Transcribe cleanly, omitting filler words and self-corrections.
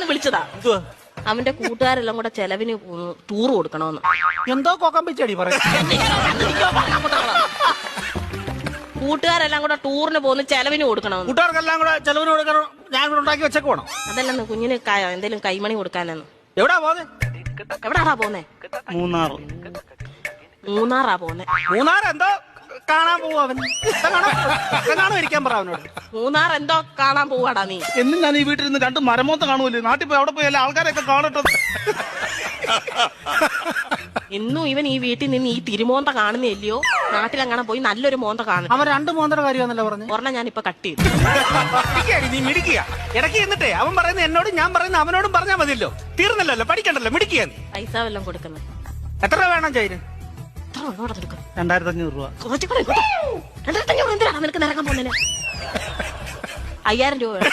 ഒന്ന് വിളിച്ചതാ. അവന്റെ കൂട്ടുകാരെല്ലാം കൂടെ ചെലവിന് ടൂർ കൊടുക്കണമെന്ന്. എന്തോ കൊക്കാൻ പിച്ചടി പറയും. കൂട്ടുകാരെല്ലാം കൂടെ ടൂറിന് പോകുന്ന ചെലവിന് കൊടുക്കണമെന്ന്. കൂട്ടുകാർക്കെല്ലാം കൂടെ ചെലവിന് കൊടുക്കണം. ഞാൻ കൂടെ ഉണ്ടാക്കി വെച്ചേക്ക് വേണം. അതല്ലെന്ന് കുഞ്ഞിന് എന്തേലും കൈമണി കൊടുക്കാനെന്ന്. എവിടാ പോന്നെ? എവിടാടാ പോന്നെ? മൂന്നാറാ പോന്നെ. മൂന്നാർ എന്തോ കാണാൻ പോവാ അവൻ. കാണാൻ ഇരിക്കാൻ പറ അവനോട്. മൂന്നാർ എന്തോ കാണാൻ പോവാടാ നീ. എന്നും ഞാൻ ഈ വീട്ടിൽ നിന്ന് 2 മരമോത്ത കാണുമല്ലോ. നാട്ടിൽ പോയി അവിടെ പോയി എല്ലാ ആൾക്കാരെയൊക്കെ കാണട്ടെ. ഇന്നും ഇവൻ ഈ വീട്ടിൽ നിന്ന് ഈ തിരുമോന്ത കാണുന്നില്ലയോ? നാട്ടിലെങ്ങനെ പോയി നല്ലൊരു മോന്ത കാണും. അവൻ 2 മോന്തര കാര്യമാണല്ലോ പറഞ്ഞു. ഒരെണ്ണം ഞാൻ ഇപ്പൊ കട്ട് ചെയ്തു. നീ മിടിക്കുക. ഇടയ്ക്ക് എന്നിട്ടേ അവൻ പറയുന്നത് എന്നോടും ഞാൻ പറയുന്നത് അവനോടും പറഞ്ഞാൽ മതിയല്ലോ. തീർന്നല്ലോ, പഠിക്കണ്ടല്ലോ, മിടിക്കുക നീ. പൈസ വല്ലതും കൊടുക്കുന്നത്. എത്ര രൂപ വേണം ചൈന്? 2500 രൂപ. 2500 എന്തിനാണ് നിനക്ക് നിരക്കാൻ പോകുന്നതിന്? 5000 രൂപ വേണം.